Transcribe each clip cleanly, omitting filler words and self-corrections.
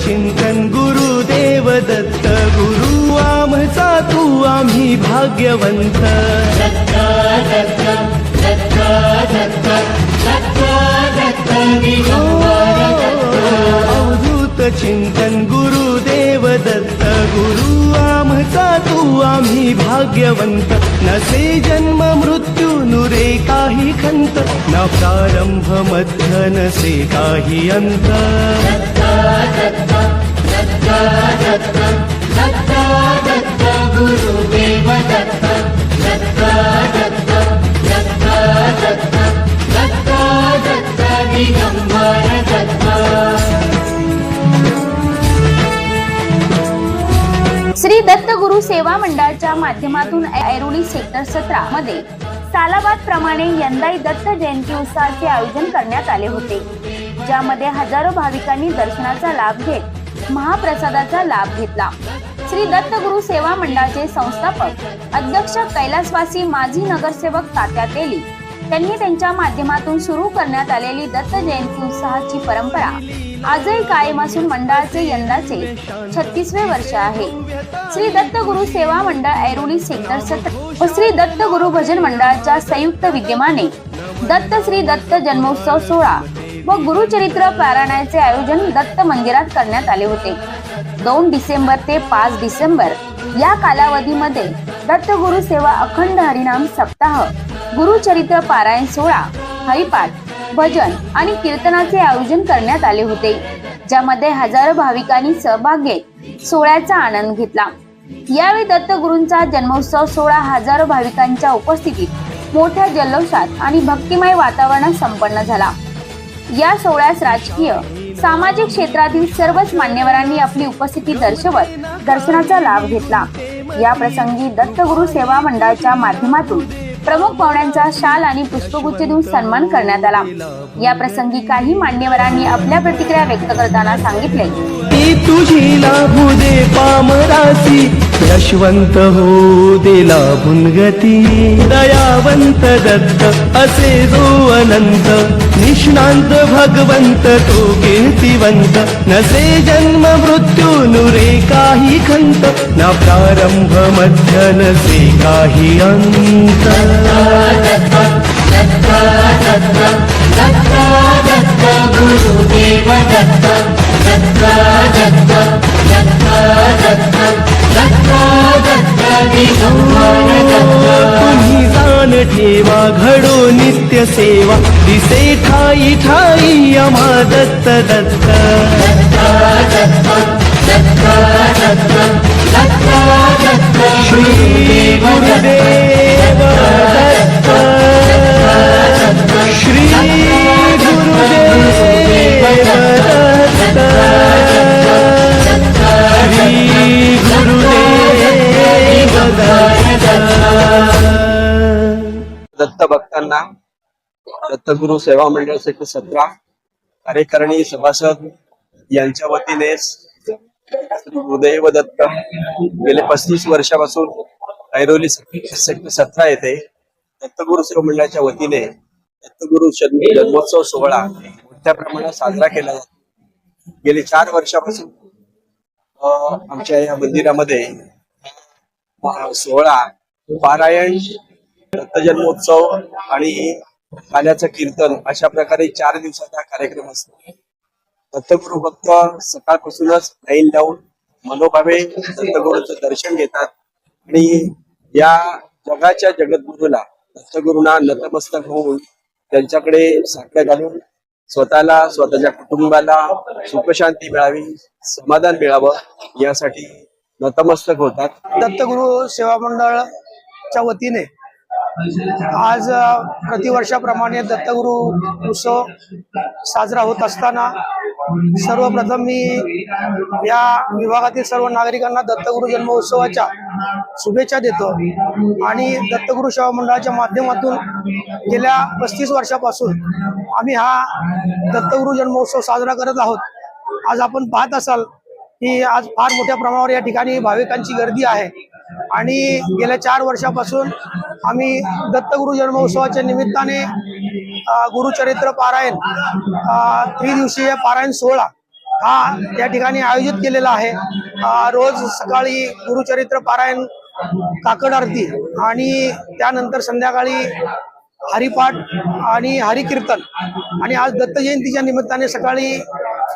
चिंतन गुरुदेव दत्त गुरु आमचा तू आम्ही भाग्यवंत अवधूत चिंतन गुरुदेव दत्त गुरु आमचा तू आम्ही भाग्यवंत नसे जन्म मृत्यू नुरे काही खंत न प्रारंभ मध्य नसे काही अंत गुरुदेव दत्त दिगंबर दत्त। श्री दत्त गुरु सेवा मंडळाच्या माध्यमातून ऐरोली सेक्टर 17 मध्ये सालाबाद प्रमाणे यंदाही दत्त जयंती उत्सवाचे आयोजन करण्यात आले होते, ज्यामध्ये हजारो भाविकांनी दर्शनाचा लाभ घेत महाप्रसादाचा लाभ घेतला। श्री दत्त गुरु सेवा मंडळाचे संस्थापक अध्यक्ष कैलासवासी माजी नगरसेवक तात्या तेली त्यांनी त्यांच्या माध्यमातून सुरू करण्यात आलेली दत्त जयंती उत्सवाची परंपरा आजही कायम असून मंडळाचे यंदाचे 36वे वर्ष आहे। श्री दत्त गुरु सेवा मंडळ ऐरोली सेक्टर 17 व श्री दत्त गुरु भजन मंडळाच्या संयुक्त विद्यमाने दत्त श्री दत्त जन्मोत्सव सोहळा व गुरुचरित्र पारायणाचे आयोजन दत्त मंदिरात करण्यात आले होते। 2 डिसेंबर ते 5 डिसेंबर या कालावधीमध्ये दत्त गुरु सेवा अखंड हरिनाम सप्ताह, गुरुचरित्र पारायण सोहळा, हरिपाठ, भजन आणि कीर्तनाचे आयोजन करण्यात आले होते, ज्यामध्ये हजारो भाविकांनी सहभाग घेत सोहळ्याचा आनंद घेतला। यावेळी दत्त गुरूंचा जन्मोत्सव सोहळा हजारो भाविकांच्या उपस्थितीत मोठ्या जल्लोषात आणि भक्तिमय वातावरणात संपन्न झाला। या सोहळ्यास राजकीय, सामाजिक क्षेत्रातील सर्वच मान्यवरांनी आपली उपस्थिती दर्शवत दर्शनाचा लाभ घेतला। या प्रसंगी दत्त गुरु सेवा मंडळाच्या माध्यमातून प्रमुख पाहुण्यांचा शाल आणि पुष्पगुच्छ देऊन सन्मान करण्यात आला। या प्रसंगी काही मान्यवरांनी आपल्या प्रतिक्रिया व्यक्त करताना सांगितले, ती तुझी लाभू दे पामरासी यशवंत हो दे लाभून गती दयावंत दत्त असे जो अनंत निष्णांत भगवंत तो कीर्तिवंत नसे जन्म मृत्यू नुरे काही खंत ना प्रारंभ मध्य नसे काही अंत गुरुदेव दत्त तुम्ही जाण ठेवा घडो नित्य सेवा दिसे ठाई ठाई अमा दत्त दत्त श्री गुरुदेव दत्त श्री गुरुदेव दत्त श्री गुरुदेव दत्त भक्तांना दत्तगुरु सेवा मंडळ सेक्टर 17 कार्यकारिणी सभासद यांच्या वतीने श्री गुरुदेव दत्त गेले 35 वर्षापासून ऐरोली सेक्टर 17 येथे दत्तगुरु सेवा मंडळाच्या वतीने दत्तगुरु जन्मोत्सव सोहळा मोठ्या प्रमाणात साजरा केला जातो। गेली 4 वर्षापासून आमच्या या मंदिरामध्ये सोहळा, पारायण, दत्त जन्मोत्सव आणि गाण्याचं कीर्तन अशा प्रकारे 4 दिवसाचा कार्यक्रम असतो। दत्तगुरु भक्त सकाळपासूनच लाईन लावून मनोभावे दत्तगुरूंचं दर्शन घेतात आणि या जगाच्या जगद्गुरूला दत्तगुरूंना नतमस्तक होऊन त्यांच्याकडे साकडं घालून स्वतःला, स्वतःच्या कुटुंबाला सुखशांती मिळावी, समाधान मिळावं यासाठी नतमस्तक होतात। दत्तगुरु सेवा मंडळाच्या वतीने आज प्रतिवर्षाप्रमाणे दत्तगुरु उत्सव साजरा होत असताना सर्वप्रथम मी या विभागातील सर्व नागरिकांना दत्तगुरु जन्मोत्सवाच्या शुभेच्छा देतो आणि दत्तगुरु सेवा मंडळाच्या माध्यमातून गेल्या 35 वर्षापासून आम्ही हा दत्तगुरु जन्मोत्सव साजरा करत आहोत। आज आपण पाहत असाल की आज फार मोठ्या प्रमाणावर या ठिकाणी भाविकांची गर्दी आहे आणि गेल्या 4 वर्षापासून आम्ही दत्तगुरु जन्मोत्सवाच्या निमित्ताने गुरुचरित्र पारायण, त्रिदिवसीय पारायण सोहळा हा त्या ठिकाणी आयोजित केलेला आहे। रोज सकाळी गुरुचरित्र पारायण, काकड आरती आणि त्यानंतर संध्याकाळी हरिपाठ आणि हरिकीर्तन आणि आज दत्त जयंतीच्या निमित्ताने सकाळी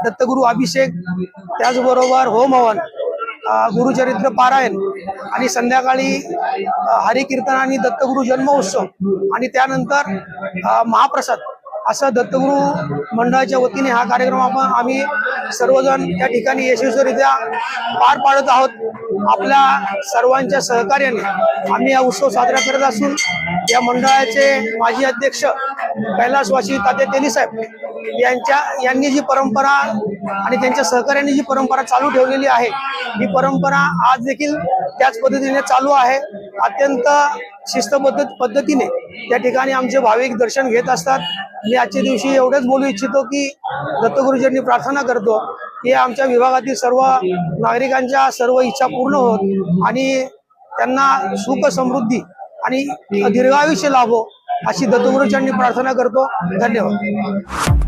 दत्तगुरु अभिषेक, त्याचबरोबर होम हवन, गुरुचरित्र पारायण आणि संध्याकाळी हरिकीर्तन आणि दत्तगुरु जन्मोत्सव आणि त्यानंतर महाप्रसाद असं दत्तगुरु मंडळाच्या वतीने हा कार्यक्रम आम्ही सर्वजण या ठिकाणी यशस्वीरित्या पार पाडत आहोत। आपल्या सर्वांच्या सहकार्याने आम्ही हा उत्सव साजरा करत असून या मंडळाचे माजी अध्यक्ष कैलासवासी तात्या तेली साहेब यांनी जी परंपरा आणि त्यांच्या सहकार्याने जी परंपरा चालू ठेवलेली आहे, ही परंपरा आज देखील त्याच पद्धतीने चालू आहे। अत्यंत शिस्तबद्ध पद्धतीने त्या ठिकाणी आमचे भाविक दर्शन घेत असतात। मी आजच्या दिवशी एवढंच बोलू इच्छितो की दत्तगुरुजींनी प्रार्थना करतो की आमच्या विभागातील सर्व नागरिकांच्या सर्व इच्छा पूर्ण होत आणि त्यांना सुख समृद्धी आणि दीर्घायुष्य लाभो अशी दत्तगुरुजींनी प्रार्थना करतो। धन्यवाद।